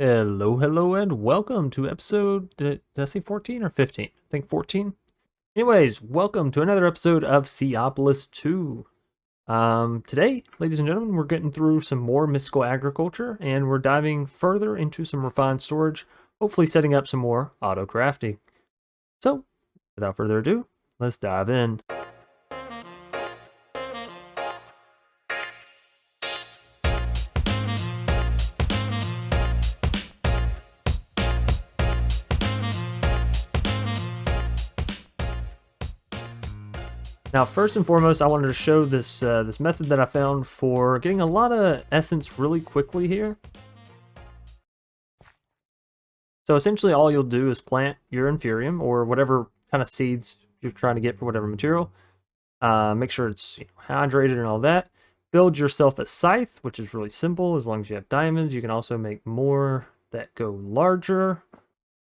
Hello, and welcome to episode, did I say 14 or 15? I think 14. Anyways, welcome to another episode of Seaopolis 2. Today, ladies and gentlemen, we're getting through some more mystical agriculture, and we're diving further into some refined storage, hopefully setting up some more auto crafting. So, without further ado, let's dive in. Now, first and foremost, I wanted to show this this method that I found for getting a lot of essence really quickly here. So essentially, all you'll do is plant your Inferium or whatever kind of seeds you're trying to get for whatever material. Make sure it's hydrated and all that. Build yourself a scythe, which is really simple as long as you have diamonds. You can also make more that go larger.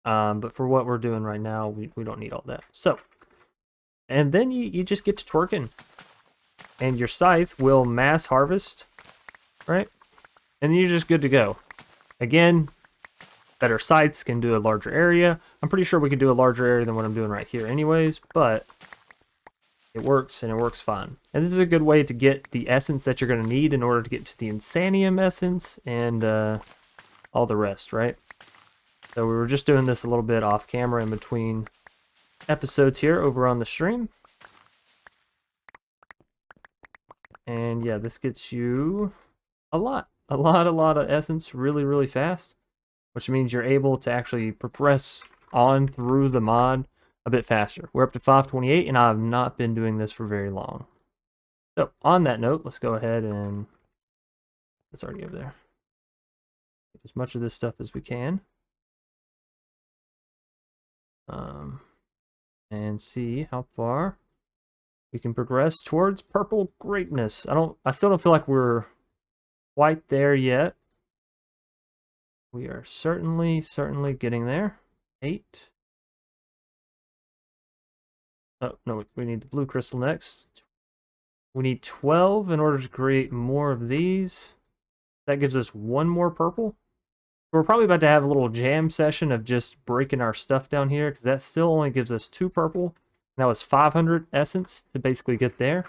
But for what we're doing right now, we don't need all that. So, and then you just get to twerking. And your scythe will mass harvest, right? And then you're just good to go. Again, better scythes can do a larger area. I'm pretty sure we can do a larger area than what I'm doing right here anyways, but it works and it works fine. And this is a good way to get the essence that you're going to need in order to get to the Insanium essence and all the rest, right? So we were just doing this a little bit off camera in between episodes here over on the stream. And yeah, this gets you a lot of essence really fast, which means you're able to actually progress on through the mod a bit faster. We're up to 528, and I have not been doing this for very long. So on that note, let's go ahead and it's already over there. Get as much of this stuff as we can. And see how far we can progress towards purple greatness. I still don't feel like we're quite there yet. We are certainly getting there. 8. Oh, no, we need the blue crystal next. We need 12 in order to create more of these. That gives us 1 more purple. We're probably about to have a little jam session of just breaking our stuff down here, because that still only gives us 2 purple. That was 500 essence to basically get there.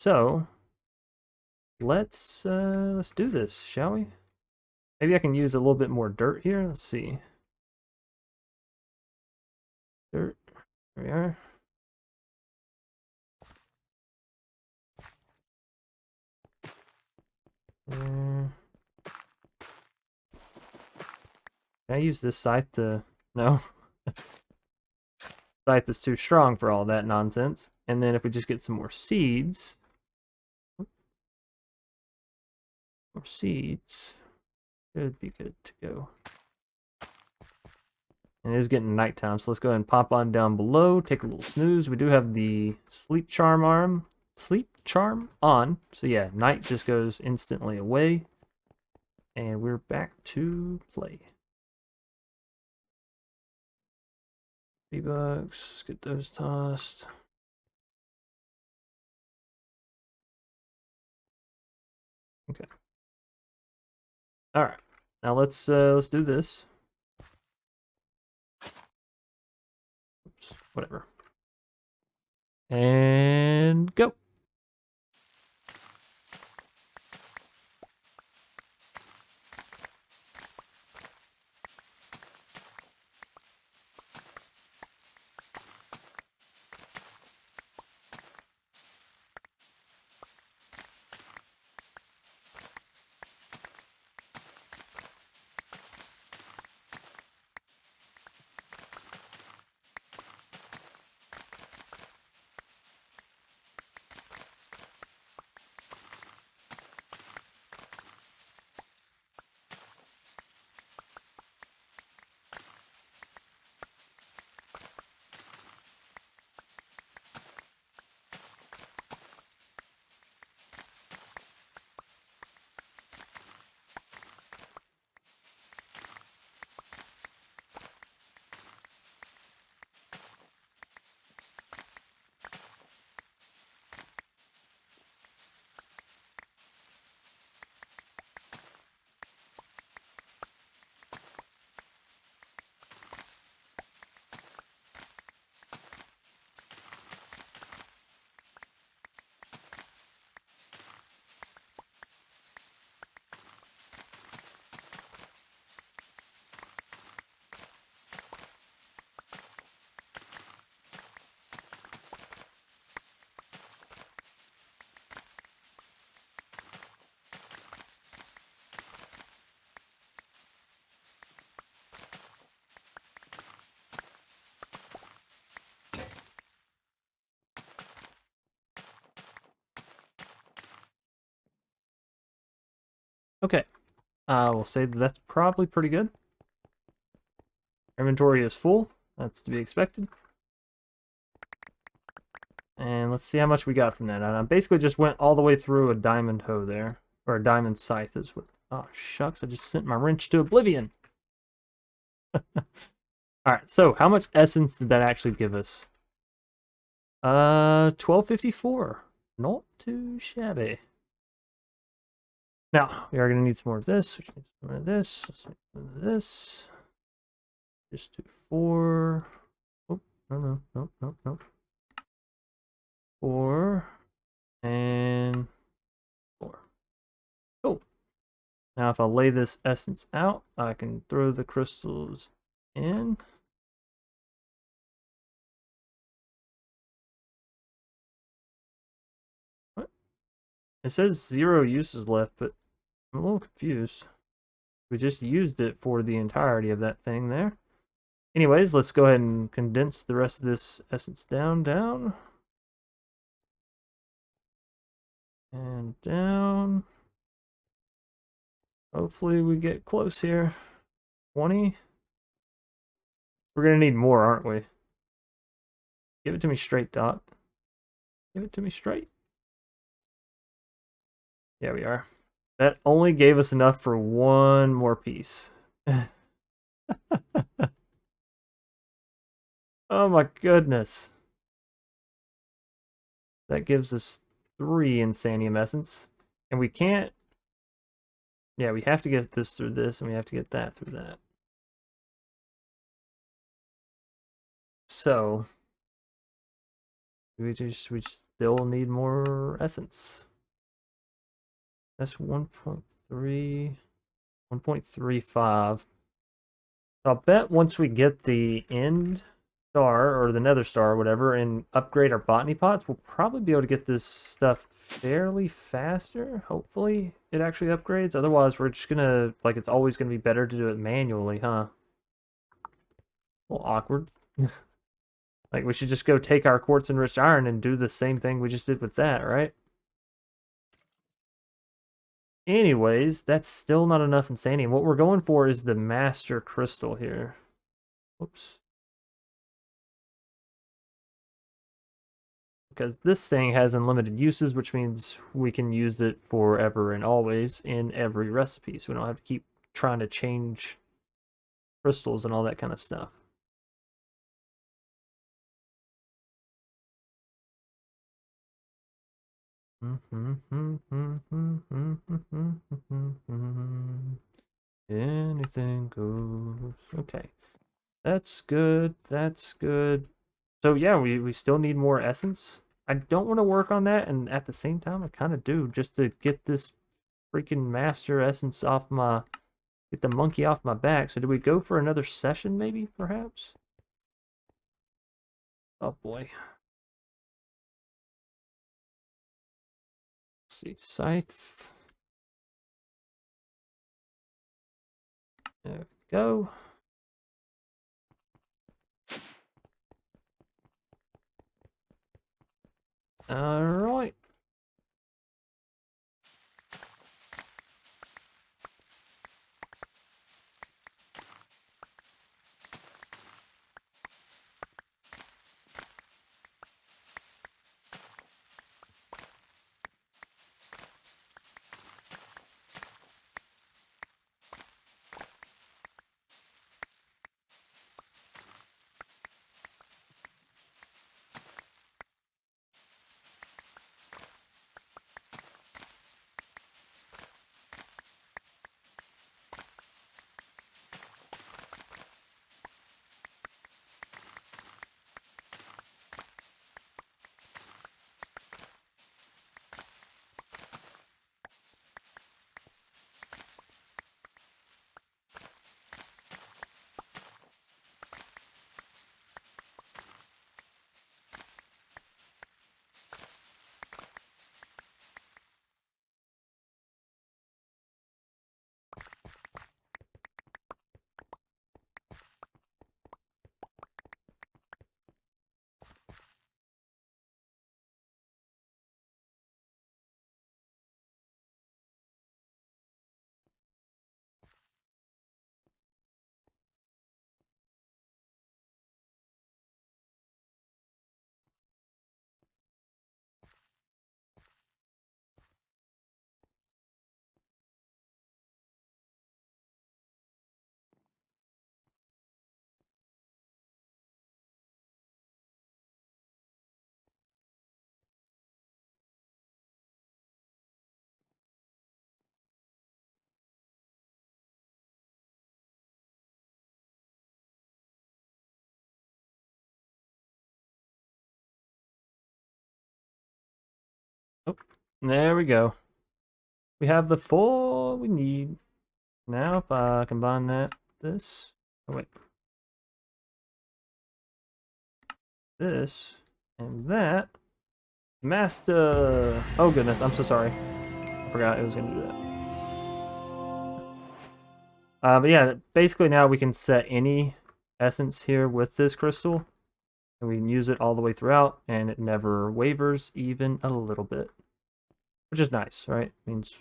So, let's do this, shall we? Maybe I can use a little bit more dirt here. Let's see. Dirt. There we are. Can I use this scythe to... No. Scythe is too strong for all that nonsense. And then if we just get some more seeds... More seeds. Should be good to go. And it is getting nighttime, so let's go ahead and pop on down below, take a little snooze. We do have the sleep charm on. So yeah, night just goes instantly away. And we're back to play. V-Bucks, let's get those tossed. Okay. Alright. Now let's do this. Oops, whatever. And go. Okay. We'll say that that's probably pretty good. Inventory is full. That's to be expected. And let's see how much we got from that. And I basically just went all the way through a diamond hoe there. Or a diamond scythe is what... Oh, shucks. I just sent my wrench to oblivion. Alright, so how much essence did that actually give us? 1254. Not too shabby. Now, we are going to need some more of this. Which means some of this. Some of this. Just do 4. Oh, no. 4 and 4. Cool. Now if I lay this essence out, I can throw the crystals in. What? It says 0 uses left, but I'm a little confused. We just used it for the entirety of that thing there. Anyways, let's go ahead and condense the rest of this essence down. And down. Hopefully we get close here. 20. We're gonna need more, aren't we? Give it to me straight, Doc. Give it to me straight. Yeah, we are. That only gave us enough for one more piece. Oh my goodness. That gives us 3 Insanium Essence. And we can't... Yeah, we have to get this through this, and we have to get that through that. So... we still need more Essence. That's 1.3... 1.35. I'll bet once we get the end star, or the nether star, or whatever, and upgrade our botany pots, we'll probably be able to get this stuff fairly faster. Hopefully it actually upgrades. Otherwise, we're just gonna, like, it's always gonna be better to do it manually, huh? A little awkward. Like, we should just go take our quartz enriched iron and do the same thing we just did with that, right? Anyways, that's still not enough Insanium. What we're going for is the master crystal here. Whoops. Because this thing has unlimited uses, which means we can use it forever and always in every recipe. So we don't have to keep trying to change crystals and all that kind of stuff. Anything goes. Okay. That's good. That's good. So yeah, we still need more essence. I don't want to work on that, and at the same time, I kind of do, just to get this freaking master essence off my... Get the monkey off my back. So do we go for another session, maybe, perhaps? Oh, boy. Let's see. Scythe. There we go. All right. Oh, there we go. We have the 4 we need. Now if I combine that, this, oh wait, this, and that, master, oh goodness, I'm so sorry. I forgot it was going to do that. But yeah, basically now we can set any essence here with this crystal, and we can use it all the way throughout, and it never wavers even a little bit, which is nice, right? Means you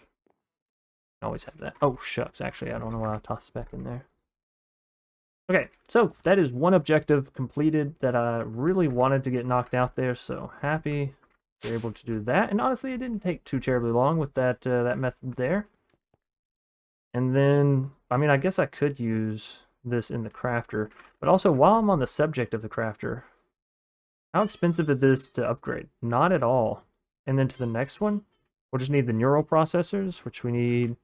can always have that. Oh shucks, actually, I don't know why I tossed it back in there. Okay, so that is one objective completed that I really wanted to get knocked out there, so happy we're able to do that. And honestly, it didn't take too terribly long with that that method there. And then, I mean, I guess I could use this in the crafter, but also while I'm on the subject of the crafter, how expensive is this to upgrade? Not at all. And then to the next one, we'll just need the neural processors, which we need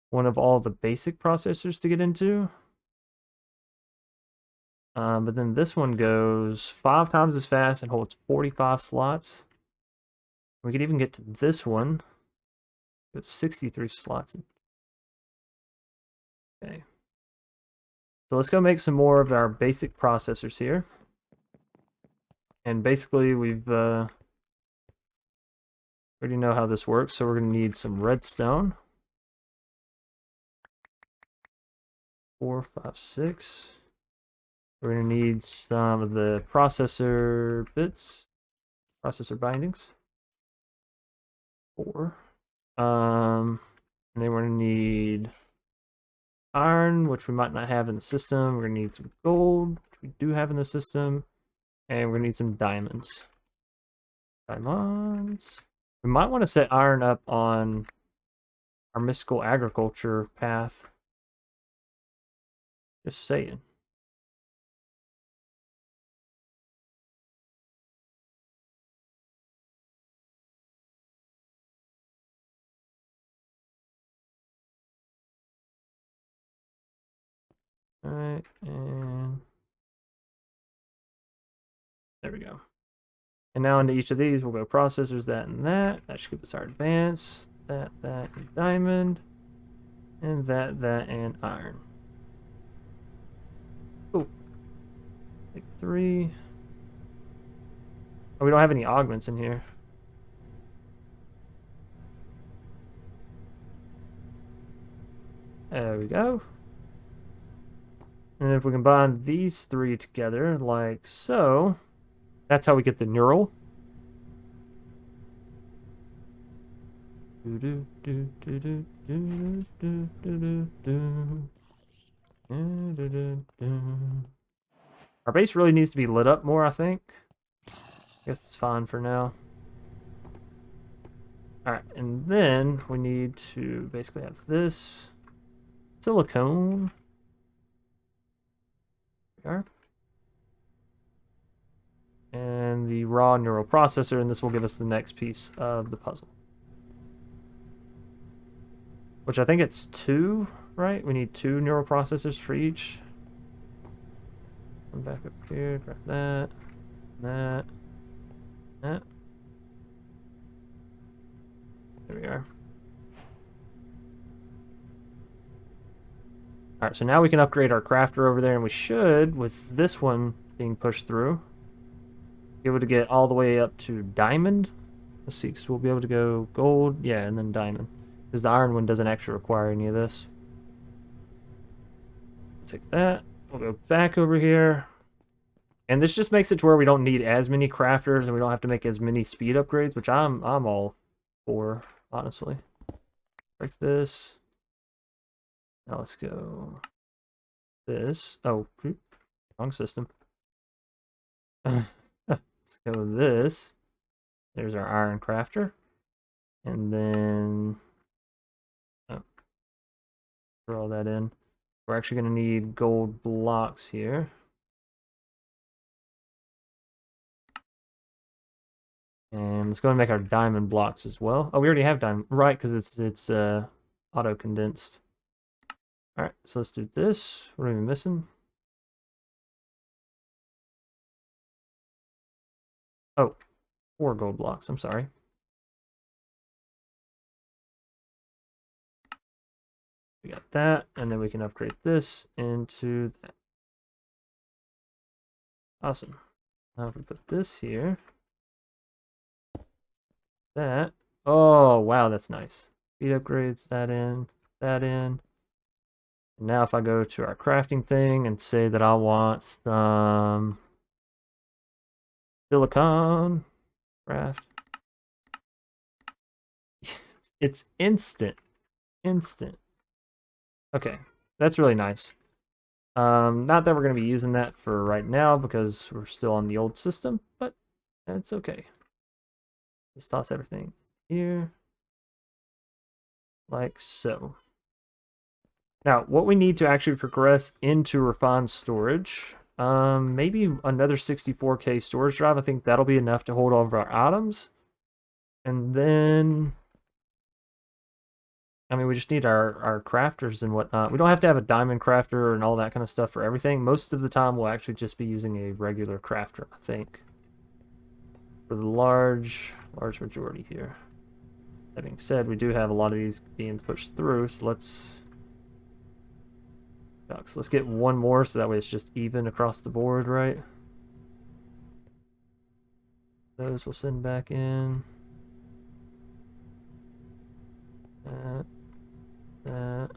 one of all the basic processors to get into. But then this one goes 5 times as fast and holds 45 slots. We could even get to this one. It's 63 slots. Okay. So let's go make some more of our basic processors here. And basically we've already know how this works, so we're going to need some redstone. 4, 5, 6. We're going to need some of the processor bits, processor bindings. 4. And then we're going to need iron, which we might not have in the system. We're going to need some gold, which we do have in the system. And we're going to need some diamonds. Diamonds. We might want to set iron up on our mystical agriculture path. Just saying. Alright, and there we go. And now into each of these, we'll go processors, that and that. That should give us our advance. That, and diamond. And that, and iron. Oh. Take 3. Oh, we don't have any augments in here. There we go. And if we combine these 3 together, like so, that's how we get the neural. Our base really needs to be lit up more, I think. I guess it's fine for now. Alright, and then we need to basically have this silicone. There we are. And the raw neural processor, and this will give us the next piece of the puzzle. Which I think it's 2, right? We need 2 neural processors for each. Come back up here, grab that, that. There we are. Alright, so now we can upgrade our crafter over there, and we should, with this one being pushed through, be able to get all the way up to diamond. Let's see, because we'll be able to go gold, yeah, and then diamond. Because the iron one doesn't actually require any of this. Take that. We'll go back over here. And this just makes it to where we don't need as many crafters and we don't have to make as many speed upgrades, which I'm all for, honestly. Break this. Now let's go this. Oh, wrong system. Let's go this. There's our iron crafter. And then throw all that in. We're actually going to need gold blocks here. And let's go and make our diamond blocks as well. Oh, we already have diamond, right? Because it's auto condensed. All right, so let's do this. What are we missing? Oh, 4 gold blocks. I'm sorry. We got that, and then we can upgrade this into that. Awesome. Now if we put this here, that. Oh, wow, that's nice. Speed upgrades, that in, that in. And now if I go to our crafting thing and say that I want some silicon craft. It's instant. Instant. Okay, that's really nice. Not that we're going to be using that for right now because we're still on the old system, but that's okay. Just toss everything here, like so. Now, what we need to actually progress into refined storage, maybe another 64K storage drive. I think that'll be enough to hold all of our items. And then, I mean, we just need our crafters and whatnot. We don't have to have a diamond crafter and all that kind of stuff for everything. Most of the time, we'll actually just be using a regular crafter, I think. For the large majority here. That being said, we do have a lot of these being pushed through, so let's get one more so that way it's just even across the board, right? Those we'll send back in. That.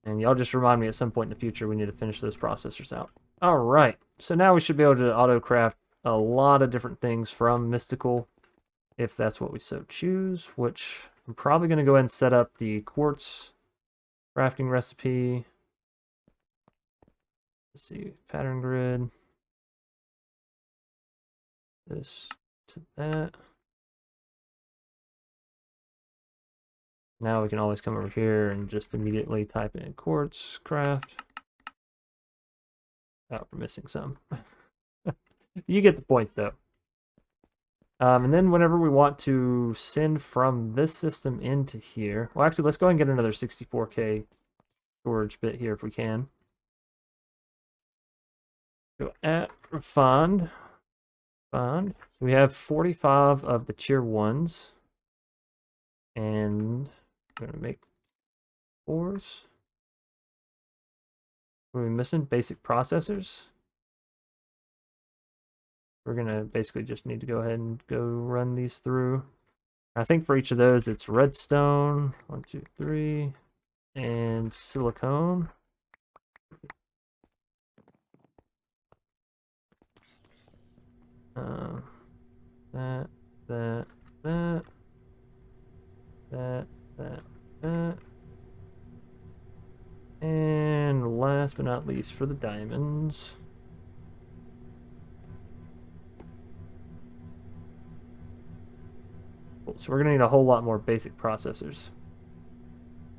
And y'all just remind me at some point in the future we need to finish those processors out. All right, so now we should be able to auto-craft a lot of different things from Mystical, if that's what we so choose, which I'm probably going to go ahead and set up the quartz crafting recipe. Let's see, pattern grid. This to that. Now we can always come over here and just immediately type in quartz craft. Oh, we're missing some. You get the point, though. And then whenever we want to send from this system into here, well, actually, let's go ahead and get another 64K storage bit here if we can. Go at refined. So we have 45 of the tier 1s. And we're going to make 4s. What are we missing? Basic processors. We're going to basically just need to go ahead and go run these through. I think for each of those, it's redstone, 1, 2, 3, and silicone. That. And last but not least, for the diamonds. Cool. So we're going to need a whole lot more basic processors.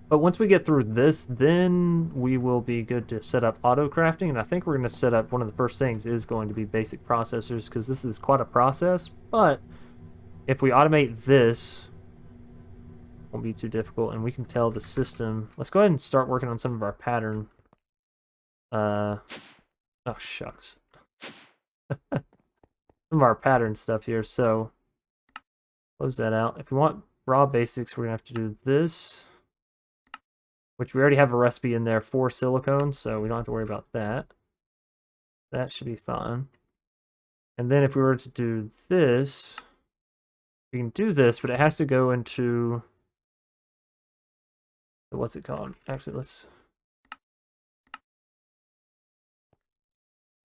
But once we get through this, then we will be good to set up auto crafting. And I think we're going to set up, one of the first things is going to be basic processors, because this is quite a process. But if we automate this, it won't be too difficult, and we can tell the system. Let's go ahead and start working on some of our pattern. Oh, shucks. Some of our pattern stuff here. So close that out. If we want raw basics, we're going to have to do this, which we already have a recipe in there for silicone, so we don't have to worry about that. That should be fine. And then if we were to do this, we can do this, but it has to go into, what's it called? Actually, let's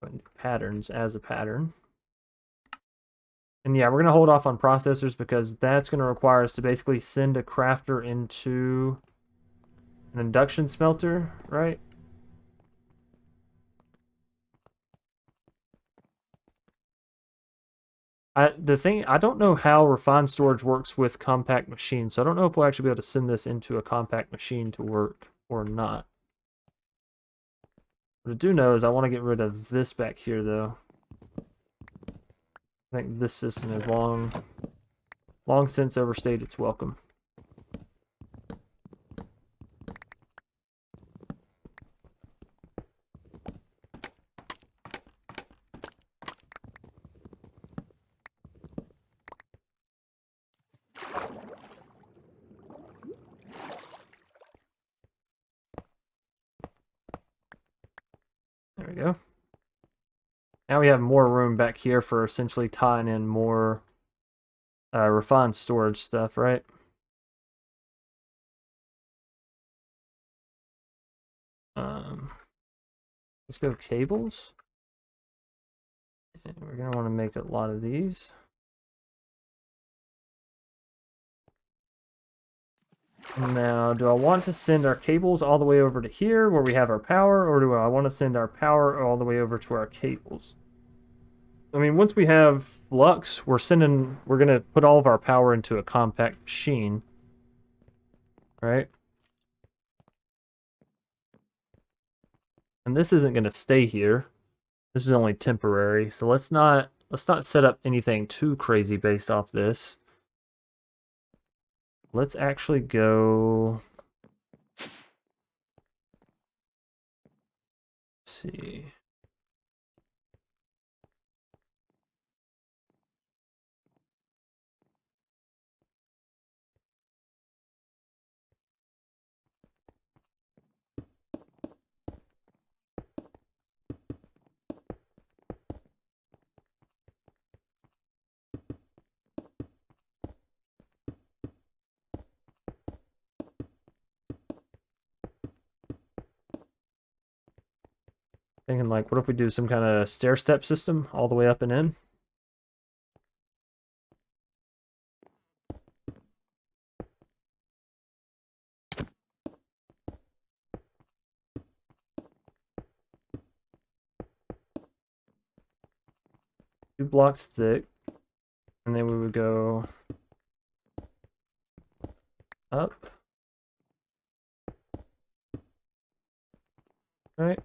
go into patterns as a pattern. And yeah, we're going to hold off on processors because that's going to require us to basically send a crafter into an induction smelter, right? I don't know how refined storage works with compact machines, so I don't know if we'll actually be able to send this into a compact machine to work or not. What I do know is I want to get rid of this back here, though. I think this system has long since overstayed its welcome. we go. Now we have more room back here for essentially tying in more refined storage stuff, right? Let's go cables. And we're going to want to make a lot of these. Now, do I want to send our cables all the way over to here where we have our power, or do I want to send our power all the way over to our cables? I mean, once we have Flux, we're going to put all of our power into a compact machine, right? And this isn't going to stay here. This is only temporary, so let's not set up anything too crazy based off this. Let's actually go. Let's see. Thinking like, what if we do some kind of stair step system all the way up and in? Two blocks thick, and then we would go up, right?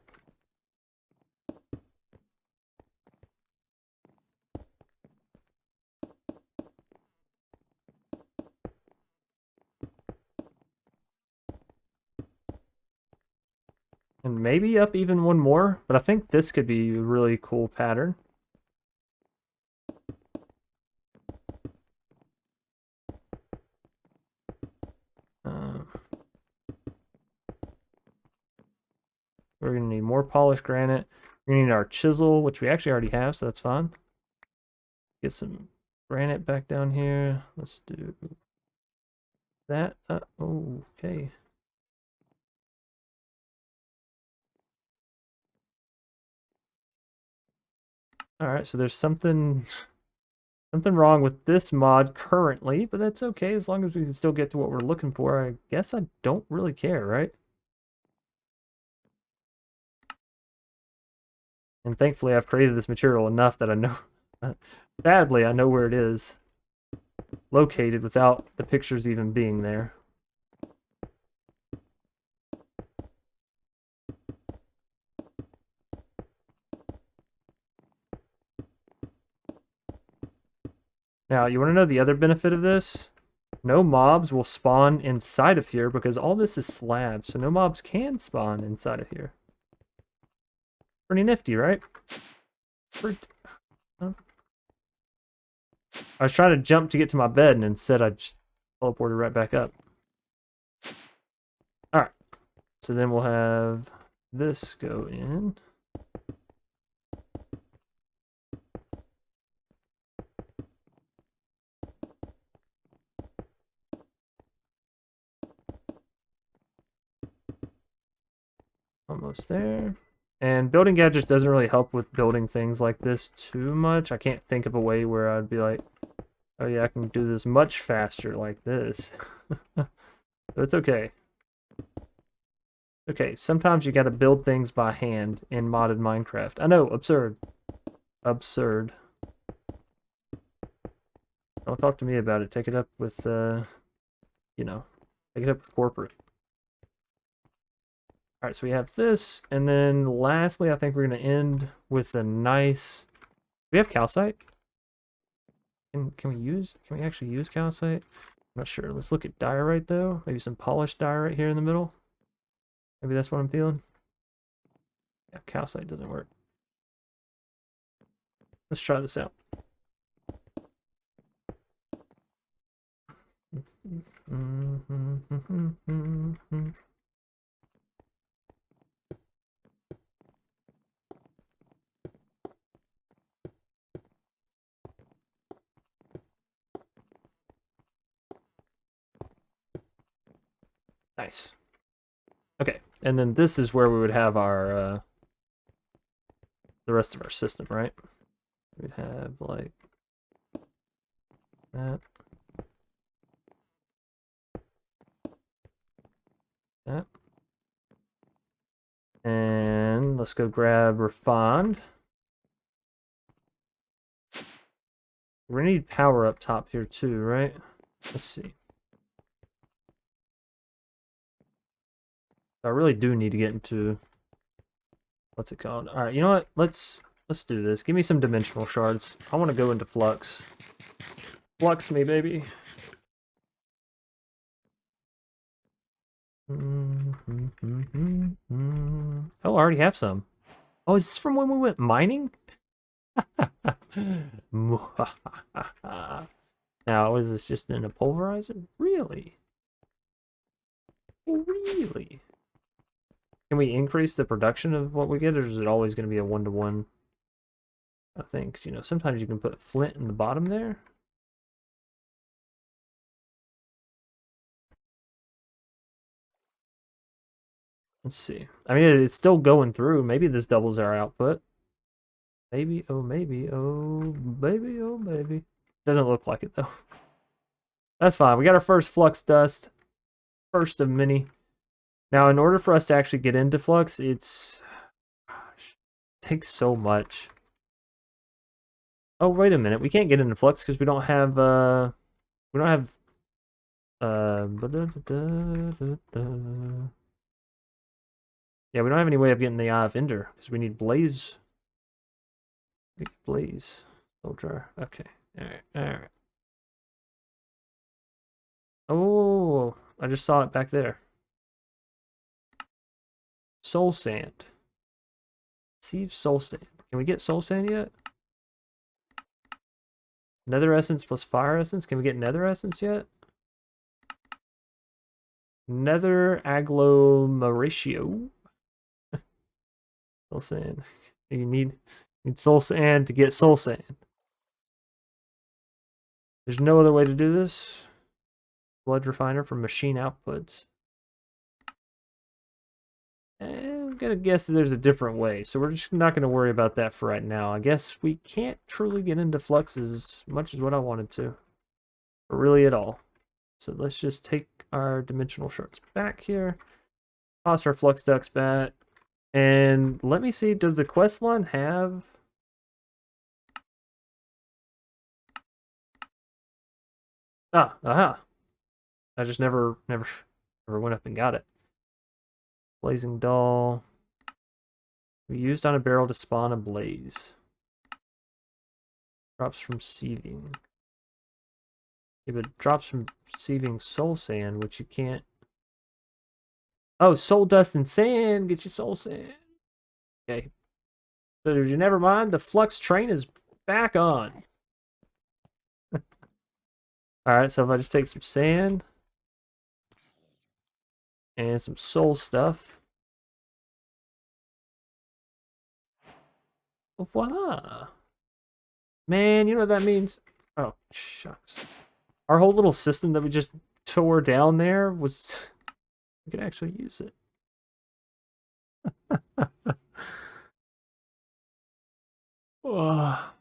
And maybe up even one more, but I think this could be a really cool pattern. We're going to need more polished granite. We're going to need our chisel, which we actually already have, so that's fine. Get some granite back down here. Let's do that. Okay. Alright, so there's something wrong with this mod currently, but that's okay as long as we can still get to what we're looking for. I guess I don't really care, right? And thankfully I've created this material enough that I know, sadly, I know where it is located without the pictures even being there. Now, you want to know the other benefit of this? No mobs will spawn inside of here because all this is slab, so no mobs can spawn inside of here. Pretty nifty, right? I was trying to jump to get to my bed, and instead I just teleported right back up. Alright, so then we'll have this go in. Almost there. And building gadgets doesn't really help with building things like this too much. I can't think of a way where I'd be like, oh yeah, I can do this much faster like this. But it's okay. Okay, sometimes you gotta build things by hand in modded Minecraft. I know, absurd. Absurd. Don't talk to me about it. Take it up with, you know, take it up with corporate. Alright, so we have this, and then lastly, I think we're going to end with a nice... Do we have calcite? Can we actually use calcite? I'm not sure. Let's look at diorite, though. Maybe some polished diorite here in the middle. Maybe that's what I'm feeling. Yeah, calcite doesn't work. Let's try this out. Nice. Okay, and then this is where we would have our the rest of our system, right? We'd have like that, that, and let's go grab Refined. We're gonna need power up top here too, right? Let's see. I really do need to get into what's it called? All right, you know what? Let's do this. Give me some dimensional shards. I want to go into Flux. Flux me, baby. Oh, I already have some. Oh, is this from when we went mining? Now, is this just in a pulverizer? Really? Really? Can we increase the production of what we get, or is it always going to be a one-to-one? I think, you know, sometimes you can put flint in the bottom there. Let's see. I mean, it's still going through. Maybe this doubles our output. Maybe, oh, maybe, oh, baby, oh, baby. Doesn't look like it, though. That's fine. We got our first Flux Dust. First of many. Now, in order for us to actually get into Flux, it takes so much. Oh, wait a minute. We can't get into Flux because we don't have, yeah, we don't have any way of getting the Eye of Ender because we need Blaze. Blaze. Soldier. Okay. Alright, alright. Oh, I just saw it back there. Soul Sand. Receive Soul Sand. Can we get Soul Sand yet? Nether Essence plus Fire Essence. Can we get Nether Essence yet? Nether Agglomeratio. Soul Sand. You need Soul Sand to get Soul Sand. There's no other way to do this. Blood Refiner for machine outputs. I'm gonna guess that there's a different way, so we're just not gonna worry about that for right now. I guess we can't truly get into Flux as much as what I wanted to. Or really at all. So let's just take our dimensional shards back here. Toss our Flux Ducts back. And let me see, does the quest line have... Aha. I just never went up and got it. Blazing Doll. We used on a barrel to spawn a blaze. Drops from sieving. Yeah, but it drops from sieving soul sand, which you can't... Oh, soul dust and sand! Get your soul sand! Okay. So you never mind, the Flux train is back on. Alright, so if I just take some sand... and some soul stuff... well, voila! Man, you know what that means? Oh, shucks. Our whole little system that we just tore down there was... we could actually use it. Oh.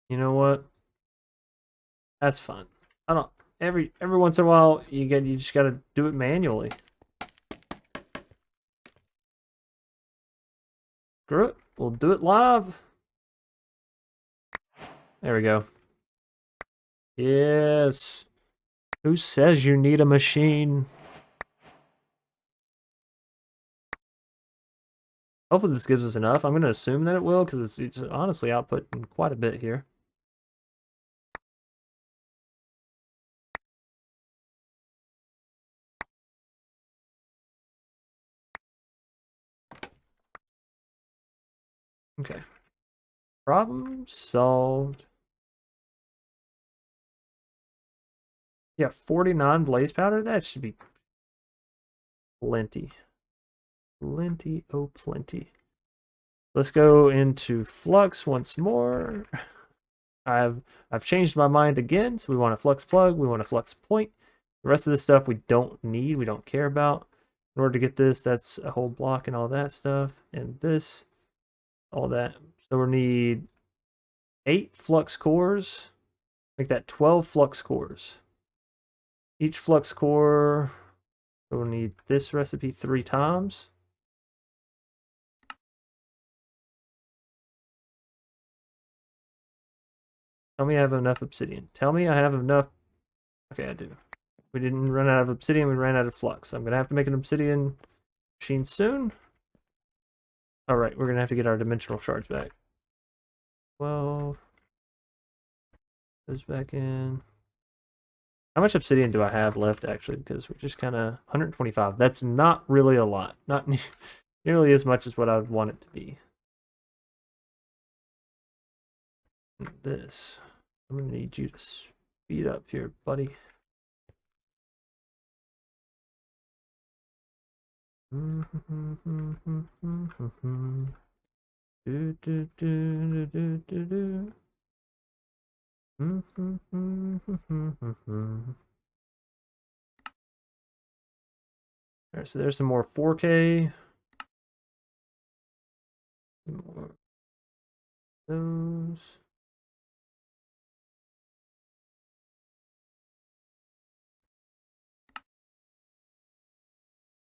You know what? That's fun. I don't... every once in a while you just gotta do it manually. Screw it. We'll do it live. There we go. Yes. Who says you need a machine? Hopefully this gives us enough. I'm going to assume that it will, because it's honestly outputting quite a bit here. Okay. Problem solved. Yeah, 49 blaze powder? That should be plenty. Plenty, oh plenty. Let's go into Flux once more. I've changed my mind again. So we want a Flux plug, we want a Flux point. The rest of this stuff we don't need, we don't care about. In order to get this, that's a whole block and all that stuff, and this, all that. So we'll need 8 flux cores. Make that 12 flux cores. Each flux core, we'll need this recipe 3 times. Tell me I have enough obsidian. Tell me I have enough. Okay, I do. We didn't run out of obsidian, we ran out of flux. I'm going to have to make an obsidian machine soon. Alright, we're going to have to get our dimensional shards back. 12. Goes back in. How much obsidian do I have left, actually? Because we're just kind of 125. That's not really a lot. Not nearly as much as what I would want it to be. This. I'm going to need you to speed up here, buddy. Alright, so there's some more 4K. More those.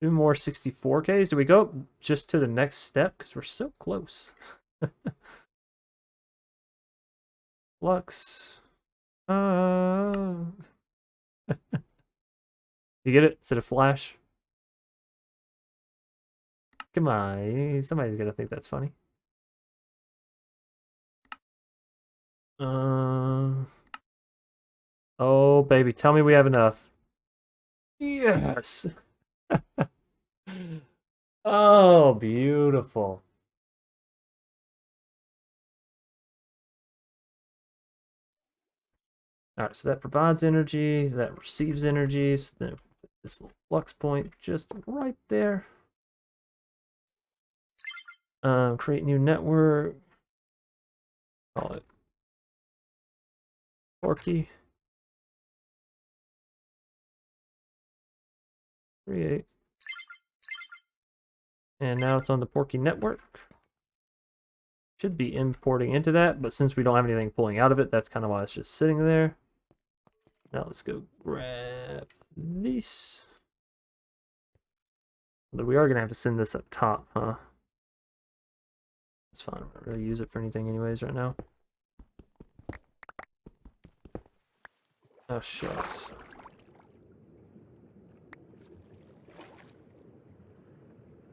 Two more 64Ks. Do we go up just to the next step? Because we're so close. Flux. You get it? Is it a flash? Come on, somebody's gonna think that's funny. Oh baby, tell me we have enough. Yes. Oh, beautiful. Alright, so that provides energy, that receives energies, then this little flux point just right there. Create new network. Call it Porky. Create. And now it's on the Porky network. Should be importing into that, but since we don't have anything pulling out of it, that's kind of why it's just sitting there. Now let's go grab this. Although we are going to have to send this up top, huh? That's fine. I don't really use it for anything anyways right now. Oh, shucks.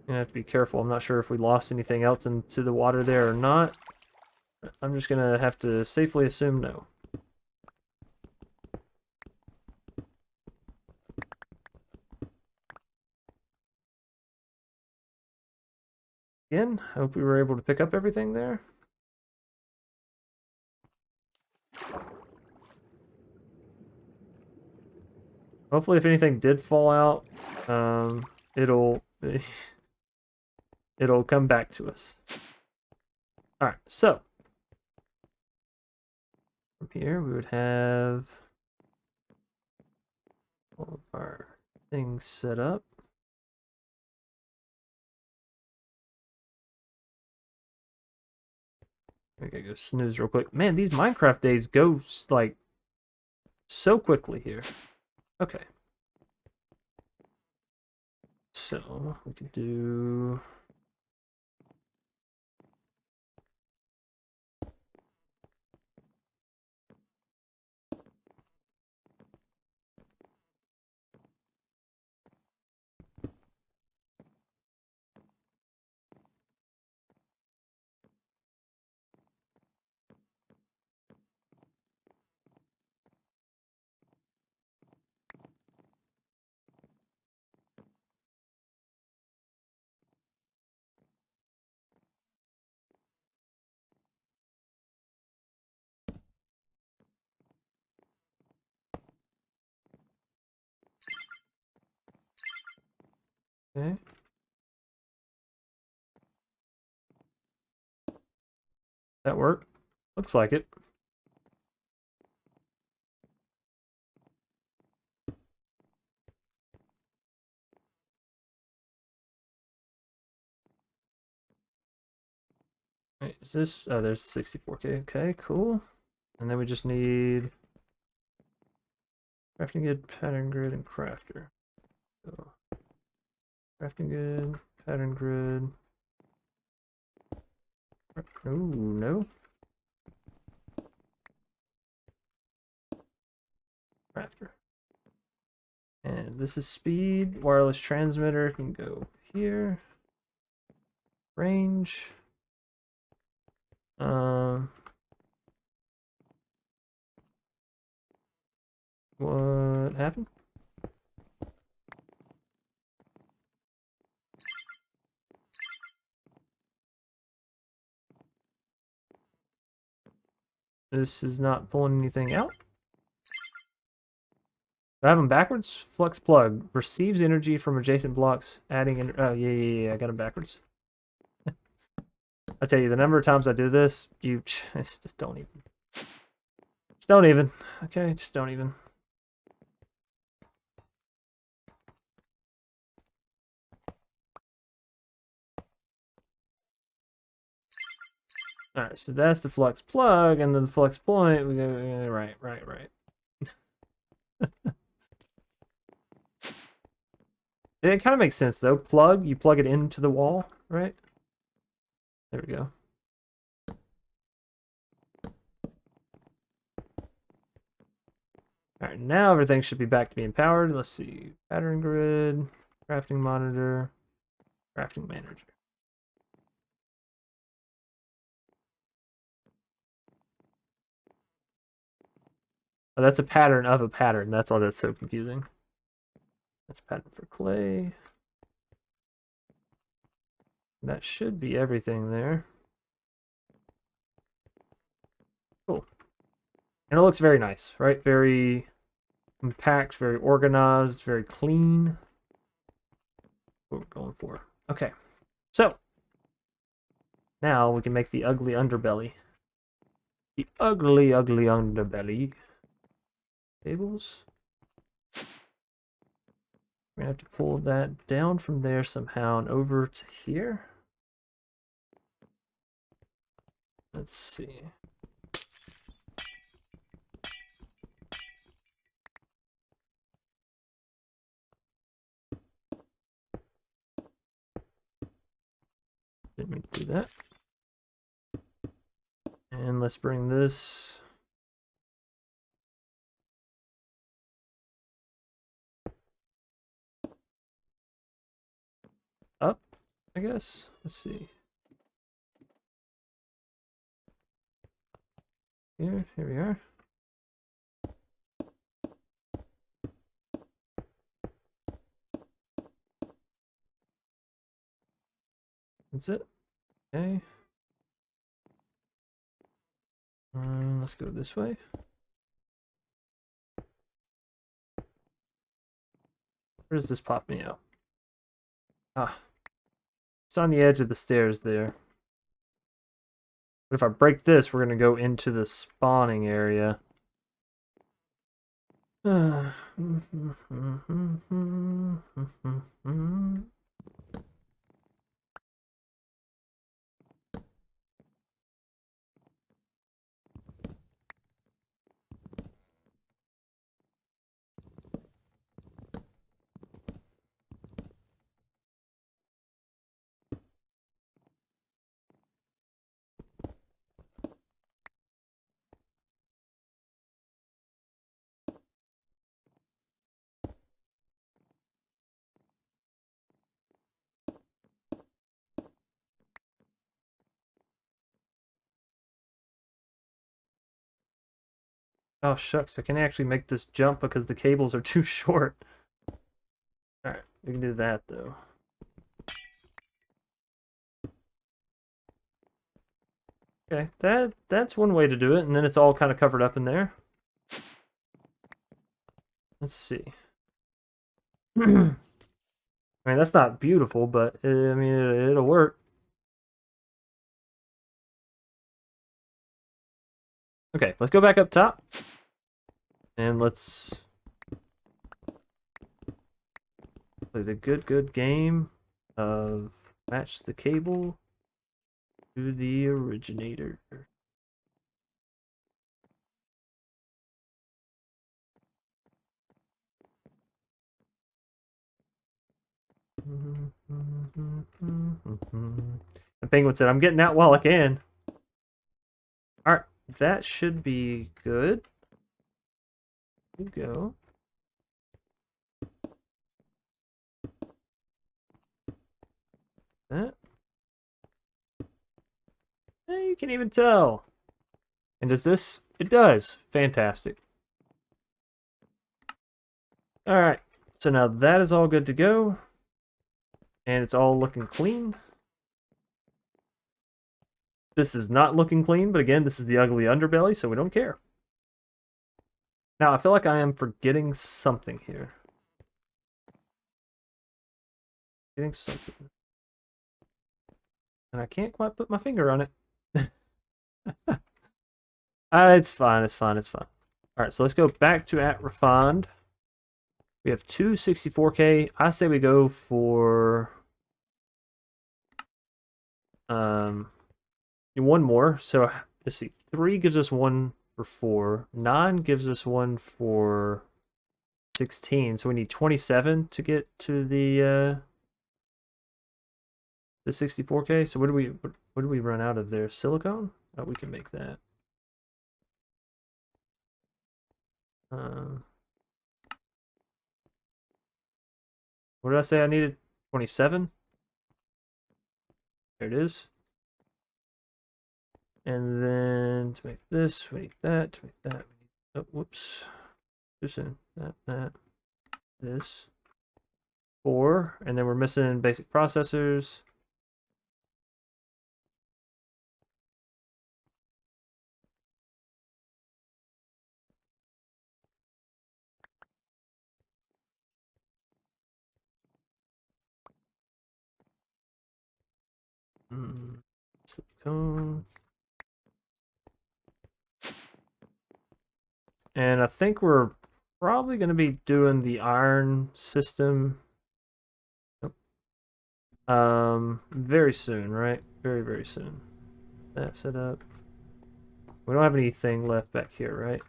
Gonna have to be careful. I'm not sure if we lost anything else into the water there or not. I'm just gonna have to safely assume no. Again, I hope we were able to pick up everything there. Hopefully if anything did fall out, it'll it'll come back to us. Alright, so from here we would have all of our things set up. I gotta go snooze real quick. Man, these Minecraft days go like so quickly here. Okay. So we could do okay. That work? Looks like it. Wait, is this? Oh, there's 64K. Okay, cool. And then we just need crafting good, pattern grid, and crafter. So, crafting good, pattern grid. Oh, no. Crafter. And this is speed. Wireless transmitter can go here. Range. What happened? This is not pulling anything out. Do I have them backwards? Flux plug receives energy from adjacent blocks, adding. Oh yeah. I got them backwards. I tell you, the number of times I do this, you just don't even. Just don't even. Okay, just don't even. All right, so that's the flux plug, and then the flux point. We go right. It kind of makes sense though. Plug, you plug it into the wall, right? There we go. All right, now everything should be back to being powered. Let's see, pattern grid, crafting monitor, crafting manager. Oh, that's a pattern of a pattern. That's why that's so confusing. That's pattern for clay. That should be everything there. Cool. And it looks very nice, right? Very compact, very organized, very clean. What we're going for. Okay. So, now we can make the ugly underbelly. The ugly underbelly. Tables. We're gonna have to pull that down from there somehow and over to here. Let's see. Didn't mean to do that. And let's bring this up, I guess. Let's see. Here we are. That's it. Okay. Let's go this way. Where does this pop me out? Ah. It's on the edge of the stairs there. But if I break this, we're going to go into the spawning area. Oh, shucks. I can't actually make this jump because the cables are too short. Alright, we can do that, though. Okay, that's one way to do it, and then it's all kind of covered up in there. Let's see. I mean, that's not beautiful, but I mean, it'll work. Okay, let's go back up top. And let's play the good game of match the cable to the originator. The penguin said, I'm getting out while I can. Alright, that should be good. Here we go. That. You can even tell. And does this? It does. Fantastic. Alright, so now that is all good to go. And it's all looking clean. This is not looking clean, but again, this is the ugly underbelly, so we don't care. Now, I feel like I am forgetting something here. Getting something. And I can't quite put my finger on it. It's fine, it's fine, it's fine. Alright, so let's go back to @refined. We have two 64K. I say we go for one more. So let's see. 3 gives us one for 4. 9 gives us one for 16. So we need 27 to get to the 64K. So what do we run out of there? Silicone? Oh, we can make that. What did I say I needed? 27? There it is. And then to make this, we need that, to make that. Oh, whoops. Too soon. That. This. 4. And then we're missing basic processors. Silicone. And I think we're probably going to be doing the iron system very soon, right? Very, very soon. That set up. We don't have anything left back here, right?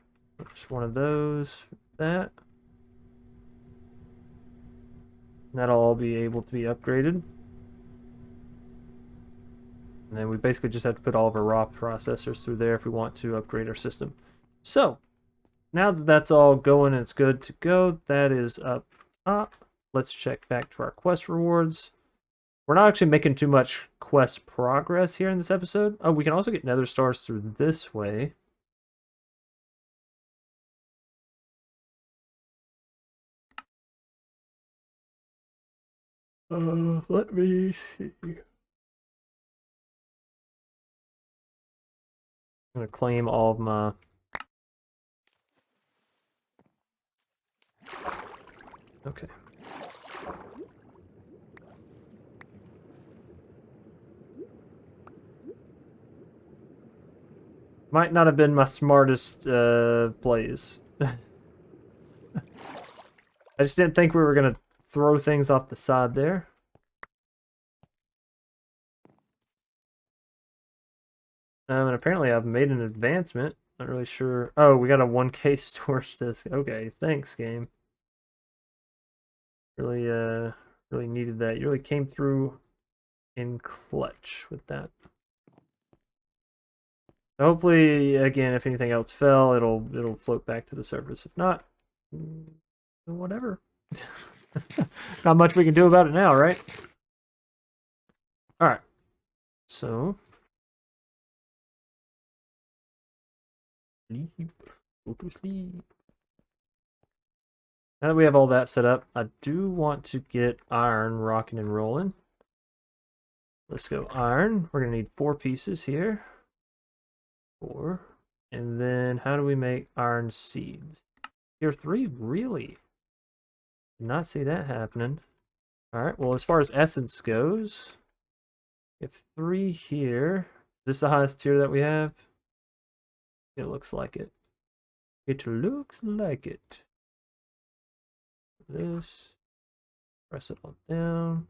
Just one of those. That. And that'll all be able to be upgraded. And then we basically just have to put all of our raw processors through there if we want to upgrade our system. So, now that that's all going and it's good to go, that is up top. Let's check back to our quest rewards. We're not actually making too much quest progress here in this episode. Oh, we can also get nether stars through this way. Let me see. I'm going to claim all of my... Okay. Might not have been my smartest plays. I just didn't think we were going to throw things off the side there. And apparently I've made an advancement. Not really sure. Oh, we got a 1K storage disk. Okay, thanks, game. Really, really needed that. You really came through in clutch with that. Hopefully, again, if anything else fell, it'll float back to the surface. If not, whatever. Not much we can do about it now, right? All right. So, sleep. Go to sleep. Now that we have all that set up, I do want to get iron rocking and rolling. Let's go iron. We're going to need 4 pieces here. 4. And then how do we make iron seeds? Tier 3? Really? Did not see that happening. Alright, well, as far as essence goes, we have 3 here. Is this the highest tier that we have? It looks like it. It looks like it. This. Press it all down.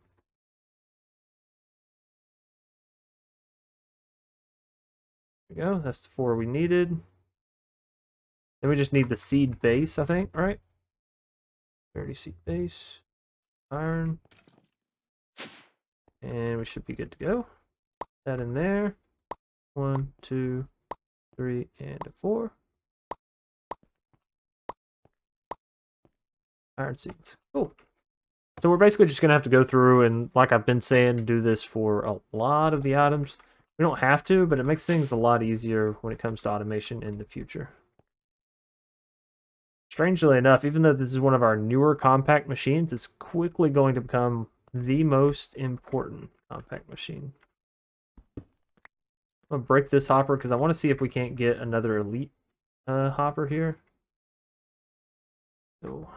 There we go. That's the 4 we needed. Then we just need the seed base, I think, right? 30 seed base. Iron. And we should be good to go. That in there. 1, 2, 3, and 4. Iron seeds. Cool. So we're basically just going to have to go through and, like I've been saying, do this for a lot of the items. We don't have to, but it makes things a lot easier when it comes to automation in the future. Strangely enough, even though this is one of our newer compact machines, it's quickly going to become the most important compact machine. I'm going to break this hopper because I want to see if we can't get another elite hopper here. So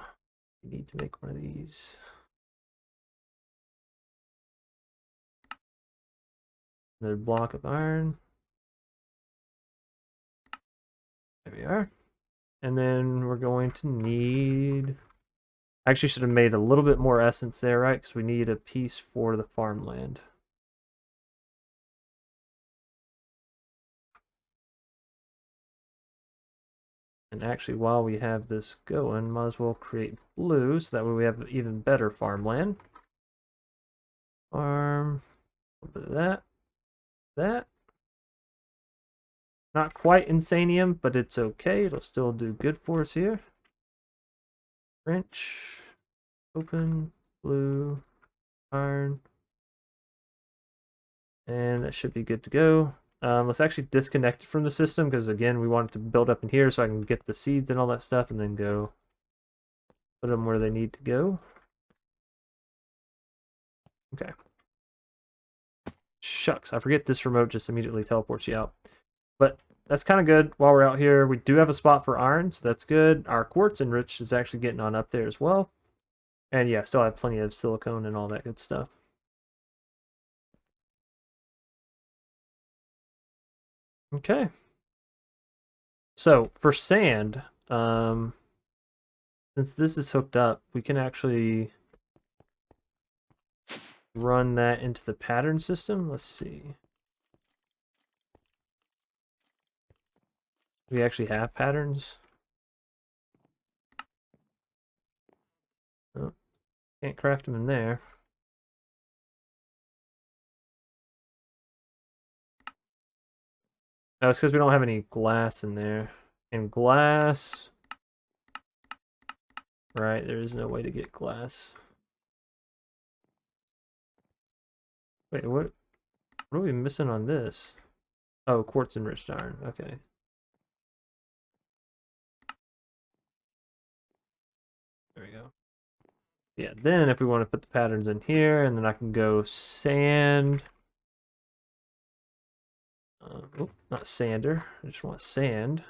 we need to make one of these. Another block of iron. There we are. And then we're going to need... I actually should have made a little bit more essence there, right? Because we need a piece for the farmland. And actually, while we have this going, might as well create blue, so that way we have even better farmland. Farm, a little bit of that. That. Not quite insanium, but it's okay. It'll still do good for us here. Wrench, open, blue, iron. And that should be good to go. Let's actually disconnect it from the system because, again, we want it to build up in here so I can get the seeds and all that stuff and then go put them where they need to go. Okay. Shucks, I forget this remote just immediately teleports you out. But that's kind of good while we're out here. We do have a spot for iron, so that's good. Our quartz enriched is actually getting on up there as well. And yeah, still have plenty of silicone and all that good stuff. Okay. So for sand, since this is hooked up, we can actually run that into the pattern system. Let's see. We actually have patterns. Oh, can't craft them in there. No, it's because we don't have any glass in there. And glass... Right, there is no way to get glass. Wait, what are we missing on this? Oh, quartz enriched iron. Okay. There we go. Yeah, then if we want to put the patterns in here, and then I can go sand. Oh, not sander. I just want sand,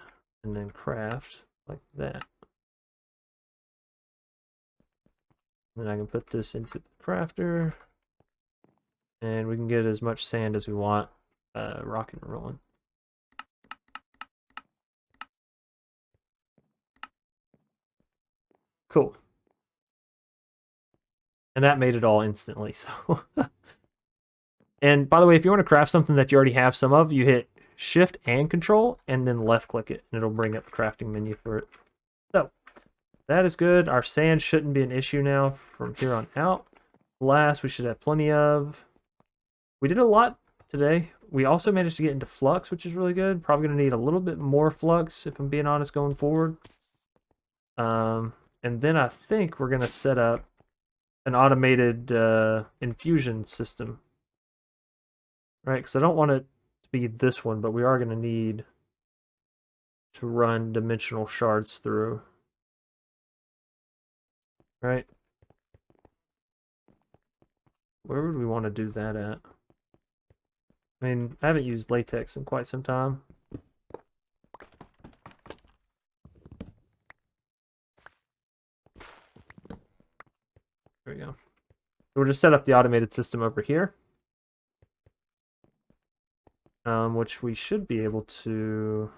and then craft like that. Then I can put this into the crafter, and we can get as much sand as we want, rocking and rolling. Cool. And that made it all instantly, so... And by the way, if you want to craft something that you already have some of, you hit Shift and Control, and then left-click it, and it'll bring up the crafting menu for it. So, that is good. Our sand shouldn't be an issue now from here on out. Glass, we should have plenty of. We did a lot today. We also managed to get into flux, which is really good. Probably going to need a little bit more flux, if I'm being honest, going forward. And then I think we're going to set up an automated infusion system. Right, because I don't want it to be this one, but we are going to need to run dimensional shards through. Right? Where would we want to do that at? I mean, I haven't used latex in quite some time. There we go. We'll just set up the automated system over here. Which we should be able to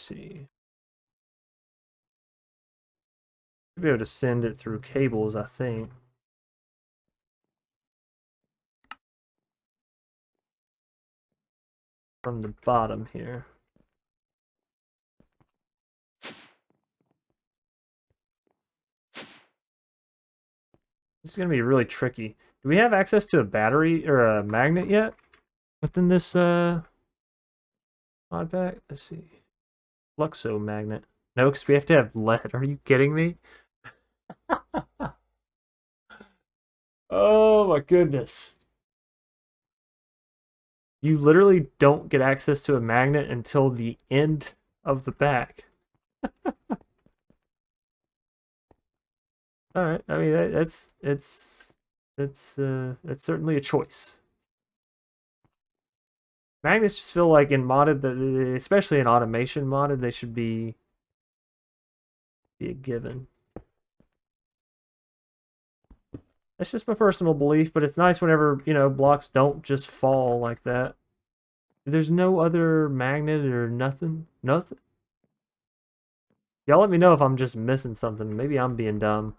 see. Should be able to send it through cables, I think. From the bottom here. This is going to be really tricky. Do we have access to a battery or a magnet yet within this mod pack? Let's see. Fluxo magnet. No, because we have to have lead. Are you kidding me? Oh my goodness. You literally don't get access to a magnet until the end of the pack. All right. I mean, that's certainly a choice. Magnets just feel like in modded, especially in automation modded, they should be a given. That's just my personal belief, but it's nice whenever, you know, blocks don't just fall like that. There's no other magnet or nothing. Nothing. Y'all let me know if I'm just missing something. Maybe I'm being dumb.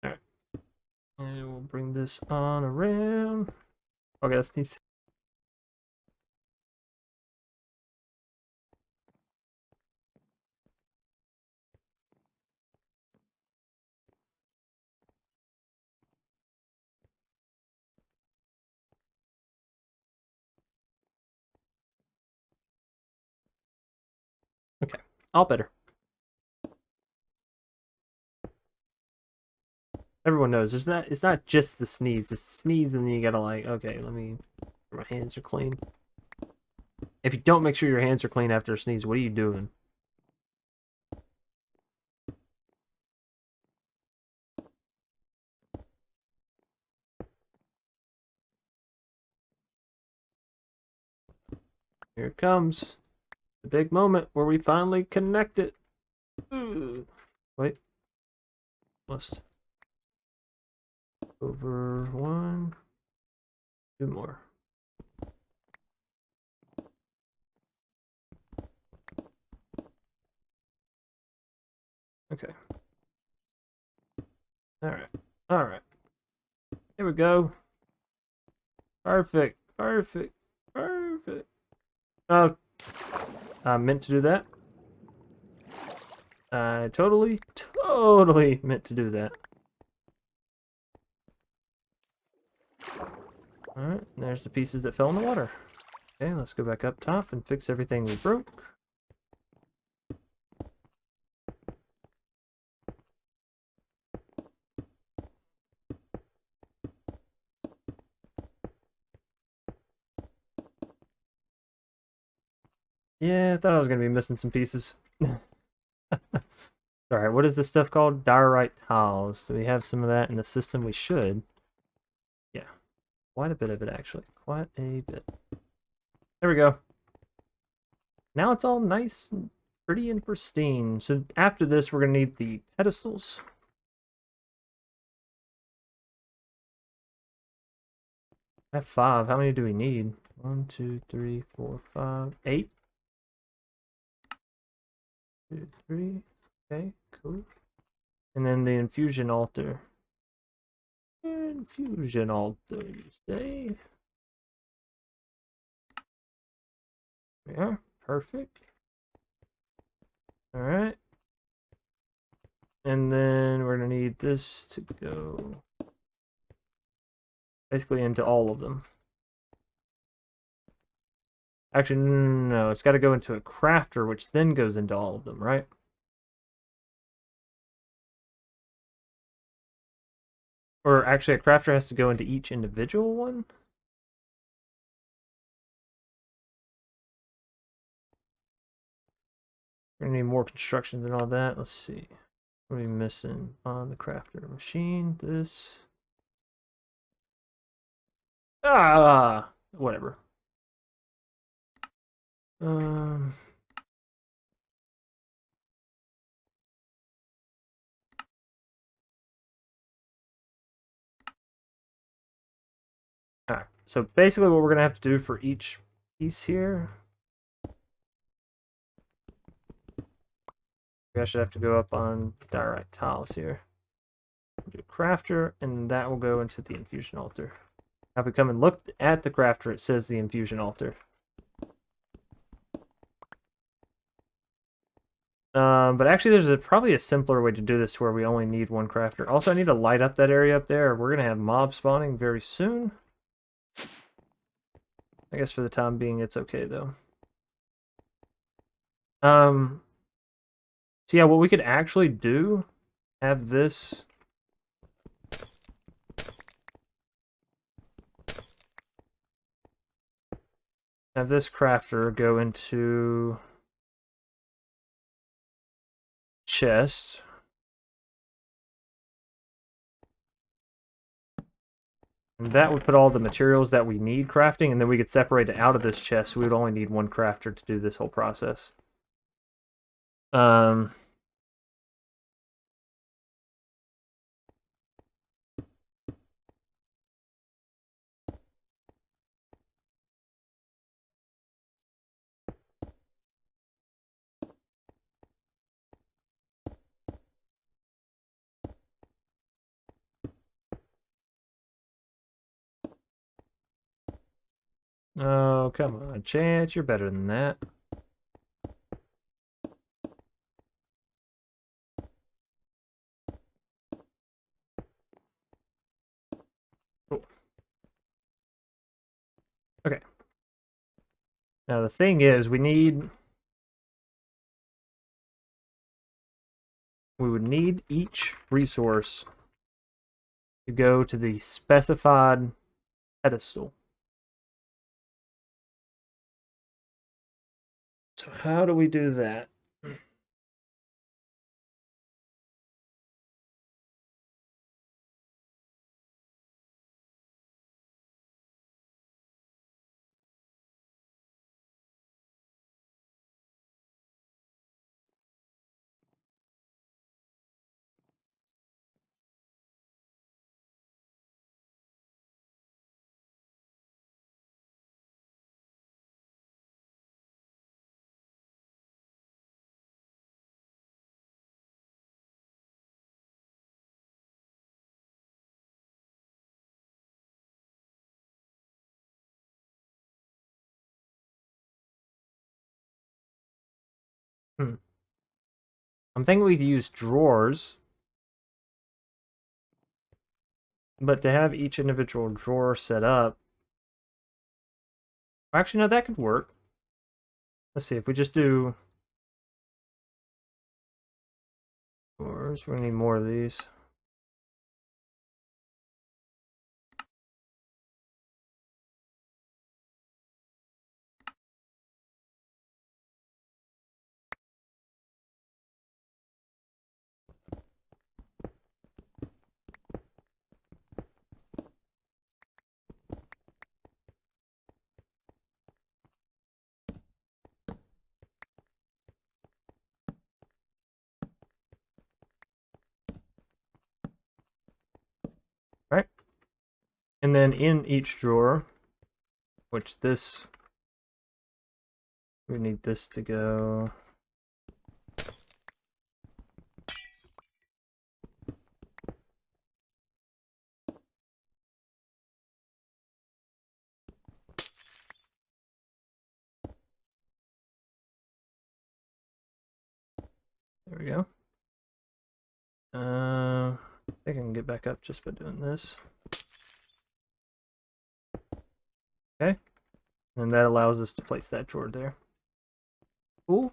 Alright. And we'll bring this on around. Okay, this needs. Okay, all better. Everyone knows it's not just the sneeze. It's the sneeze and then you gotta like, okay, my hands are clean. If you don't make sure your hands are clean after a sneeze, what are you doing? Here it comes. The big moment where we finally connect it. Ooh. Wait. Must. Over one. Two more. Okay. Alright. Alright. Here we go. Perfect. Perfect. Perfect. Oh. I meant to do that. I totally meant to do that. Alright, there's the pieces that fell in the water. Okay, let's go back up top and fix everything we broke. Yeah, I thought I was going to be missing some pieces. Alright, what is this stuff called? Diorite tiles. Do we have some of that in the system? We should. Yeah, quite a bit of it actually. Quite a bit. There we go. Now it's all nice and pretty and pristine. So after this, we're going to need the pedestals. I have 5. How many do we need? 1, 2, 3, 4, 5, 8. 2, 3. Okay, cool. And then the infusion altar. Infusion altar, you say? Yeah, perfect. Alright. And then we're going to need this to go basically into all of them. Actually, no, it's got to go into a crafter, which then goes into all of them, right? Or actually, a crafter has to go into each individual one? We're going to need more constructions and all that. Let's see. What are we missing on the crafter machine? This. Ah, whatever. Um. All right. So basically, what we're gonna have to do for each piece here, I should have to go up on diorite tiles here. Do crafter, and that will go into the infusion altar. Now, if we come and look at the crafter, it says the infusion altar. But actually, there's probably a simpler way to do this where we only need one crafter. Also, I need to light up that area up there. We're going to have mob spawning very soon. I guess for the time being, it's okay, though. So yeah, what we could actually do, have this... Have this crafter go into... chest. And that would put all the materials that we need crafting, and then we could separate it out of this chest. We would only need one crafter to do this whole process. Oh, come on, Chance, you're better than that. Cool. Okay. Now the thing is, we would need each resource to go to the specified pedestal. So how do we do that? I'm thinking we could use drawers, but to have each individual drawer set up... Actually, no, that could work. Let's see, if we just do... drawers, we're gonna need more of these. Right? And then in each drawer, which this... we need this to go... There we go. I think I can get back up just by doing this. Okay. And that allows us to place that drawer there. Cool.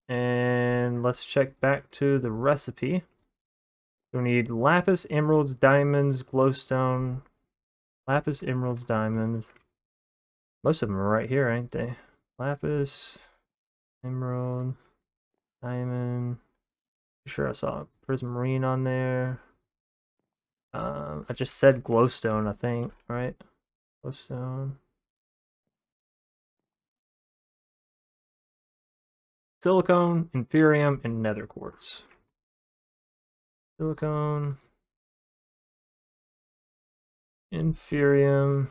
And let's check back to the recipe. We need lapis, emeralds, diamonds, glowstone. Lapis, emeralds, diamonds. Most of them are right here, ain't they? Lapis, emerald, diamond. Sure, I saw Prismarine on there. I just said glowstone, I think, right? Glowstone. Silicone, Inferium, and Nether Quartz. Silicone, Inferium,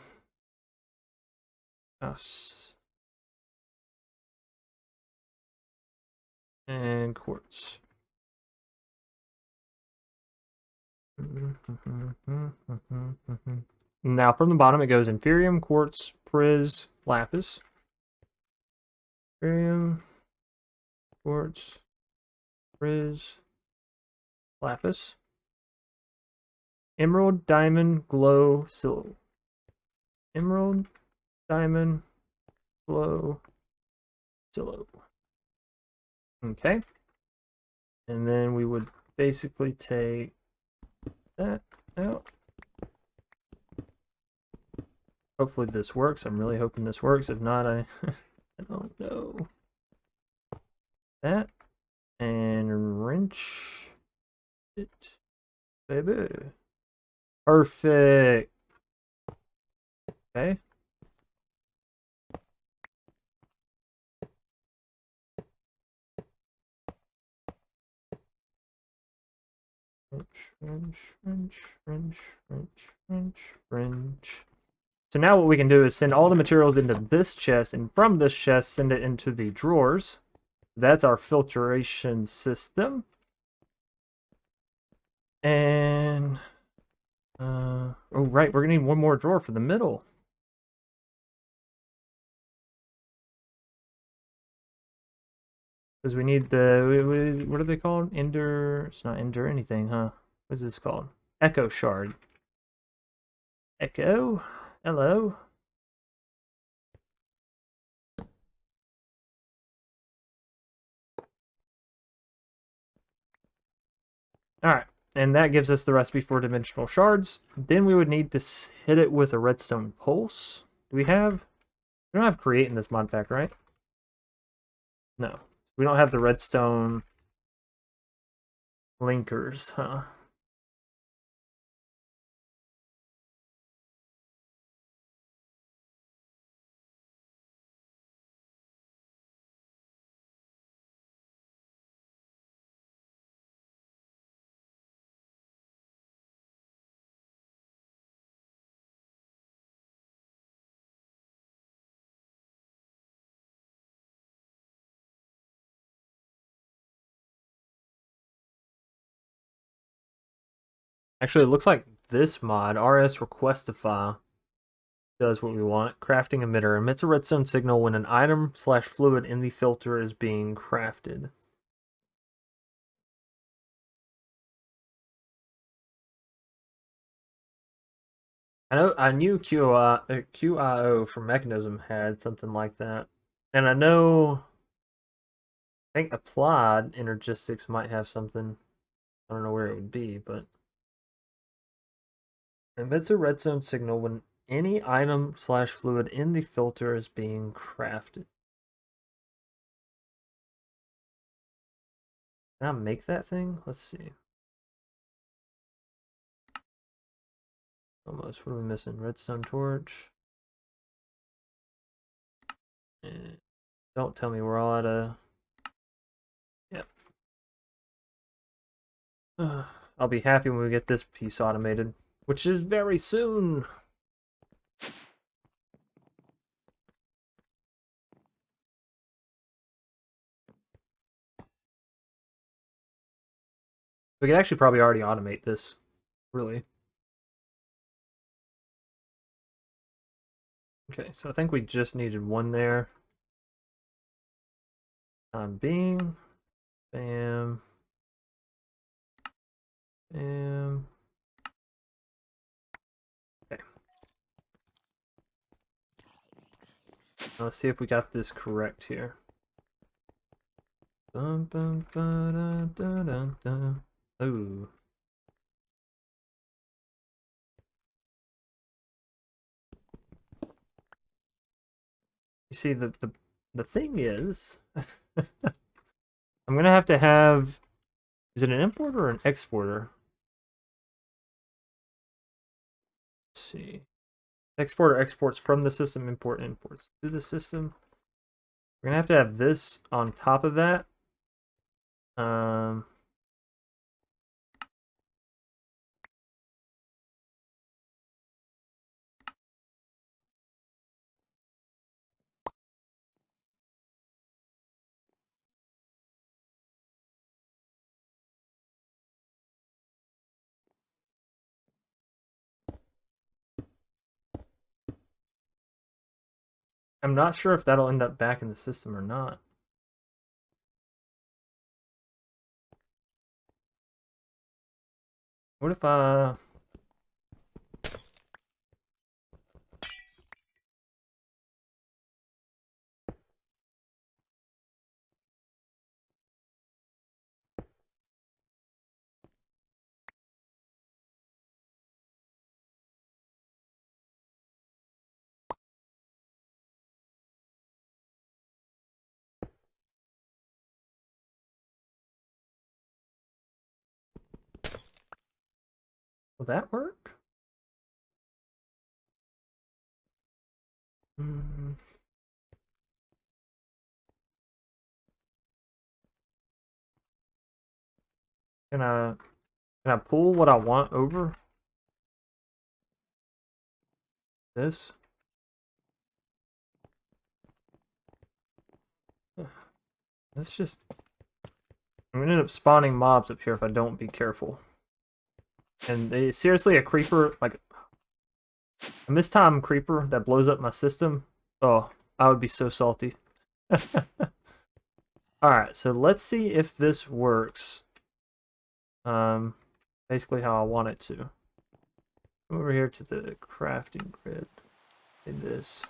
and Quartz. Now from the bottom it goes Inferium, Quartz, Pris, Lapis. Inferium, Quartz, Pris, Lapis. Emerald, Diamond, Glow, Silo. Emerald, Diamond, Glow, Silo. Okay. And then we would basically take that out. Hopefully this works. I'm really hoping this works. If not, I don't know. That. And wrench it. Baby. Perfect. Okay. Wrench. So now what we can do is send all the materials into this chest, and from this chest, send it into the drawers. That's our filtration system. And, oh right, we're gonna need one more drawer for the middle. Because we need the, what are they called? It's not Ender anything, huh? What is this called? Echo Shard. Echo? Hello? Alright, and that gives us the recipe for dimensional shards. Then we would need to hit it with a redstone pulse. Do we have... We don't have create in this mod pack, right? No. We don't have the redstone linkers, huh? Actually, it looks like this mod, RS Requestify, does what we want. Crafting emitter emits a redstone signal when an item / fluid in the filter is being crafted. I knew QIO from Mechanism had something like that, and I think Applied Energistics might have something. I don't know where it would be, but emits a redstone signal when any item / fluid in the filter is being crafted. Can I make that thing? Let's see. Almost. What are we missing? Redstone torch. And don't tell me we're all out of... Yep. I'll be happy when we get this piece automated, which is very soon. We could actually probably already automate this, really. Okay, so I think we just needed one there. Time being. Bam. Bam. Okay. Now let's see if we got this correct here. Ooh. You see, the thing is, I'm gonna have Is it an importer or an exporter? Let's see. Exporter exports from the system, import imports to the system. We're gonna have this on top of that. I'm not sure if that'll end up back in the system or not. What if will that work? Mm. Can I pull what I want over this? It's just, I'm gonna end up spawning mobs up here if I don't be careful. And they, seriously, a creeper, like a mistime creeper that blows up my system. Oh, I would be so salty. Alright, so let's see if this works. Basically how I want it to. Over here to the crafting grid. In this.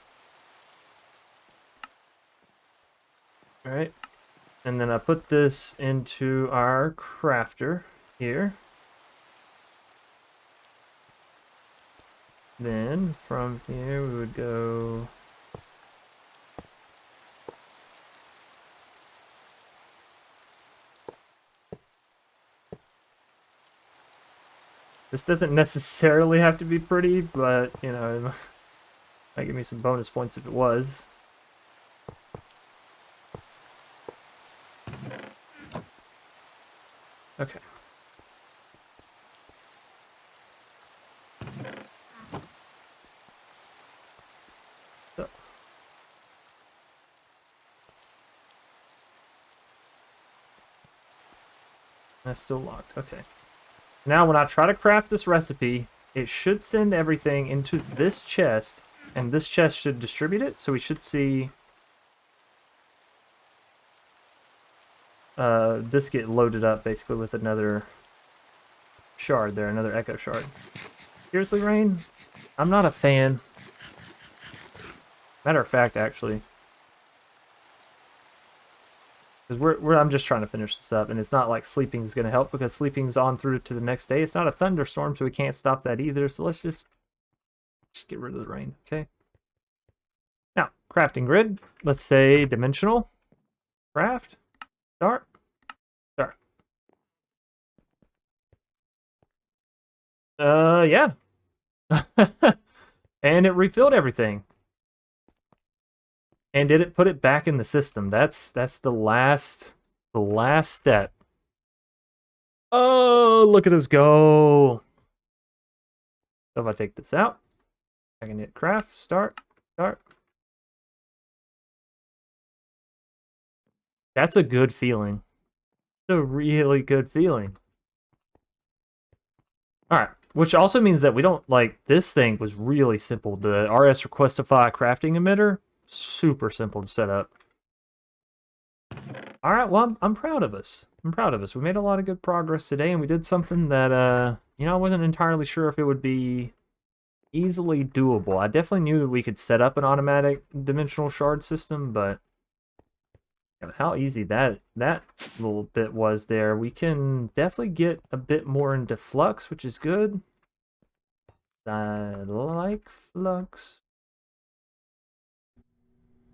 Alright. And then I put this into our crafter here. Then from here we would go this doesn't necessarily have to be pretty, but you know, it might give me some bonus points if it was. Okay. So. That's still locked. Okay. Now when I try to craft this recipe, it should send everything into this chest, and this chest should distribute it, so we should see this get loaded up basically with another shard there, another echo shard. Seriously, Rain? I'm not a fan. Matter of fact, actually. Because I'm just trying to finish this up, and it's not like sleeping is going to help, because sleeping's on through to the next day. It's not a thunderstorm, so we can't stop that either, so let's just get rid of the rain, okay? Now, crafting grid. Let's say dimensional. Craft. Start. Start. Yeah. And it refilled everything. And did it put it back in the system? That's the last step. Oh, look at us go. So if I take this out, I can hit craft, start. That's a good feeling. It's a really good feeling. Alright, which also means that we don't, like, this thing was really simple. The RS Requestify crafting emitter, super simple to set up. Alright, well, I'm proud of us. I'm proud of us. We made a lot of good progress today, and we did something that, you know, I wasn't entirely sure if it would be easily doable. I definitely knew that we could set up an automatic dimensional shard system, but how easy that little bit was there. We can definitely get a bit more into Flux, which is good. I like Flux.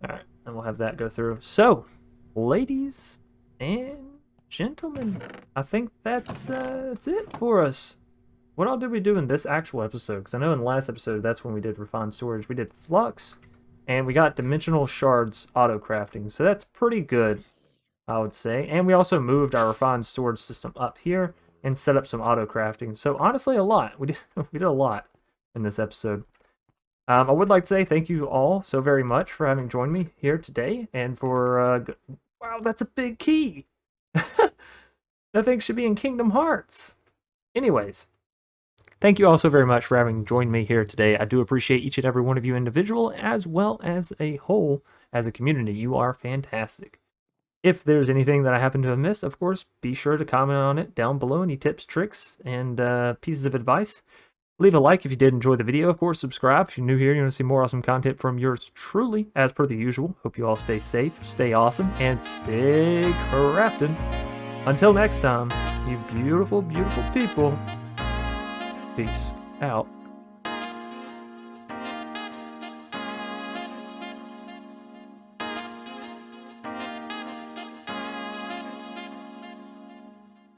Alright, and we'll have that go through. So, ladies and gentlemen, I think that's it for us. What all did we do in this actual episode? Because I know in the last episode, that's when we did refined storage. We did flux, and we got dimensional shards auto crafting. So that's pretty good, I would say. And we also moved our refined storage system up here and set up some auto crafting. So honestly, a lot. We did a lot in this episode. I would like to say thank you all so very much for having joined me here today, and for wow, that's a big key. That thing should be in Kingdom Hearts. Anyways, thank you all so very much for having joined me here today. I do appreciate each and every one of you individual, as well as a whole, as a community. You are fantastic. If there's anything that I happen to have missed, of course, be sure to comment on it down below. Any tips, tricks, and pieces of advice. Leave a like if you did enjoy the video. Of course, subscribe if you're new here and you want to see more awesome content from yours truly, as per the usual. Hope you all stay safe, stay awesome, and stay crafting. Until next time, you beautiful, beautiful people. Peace out.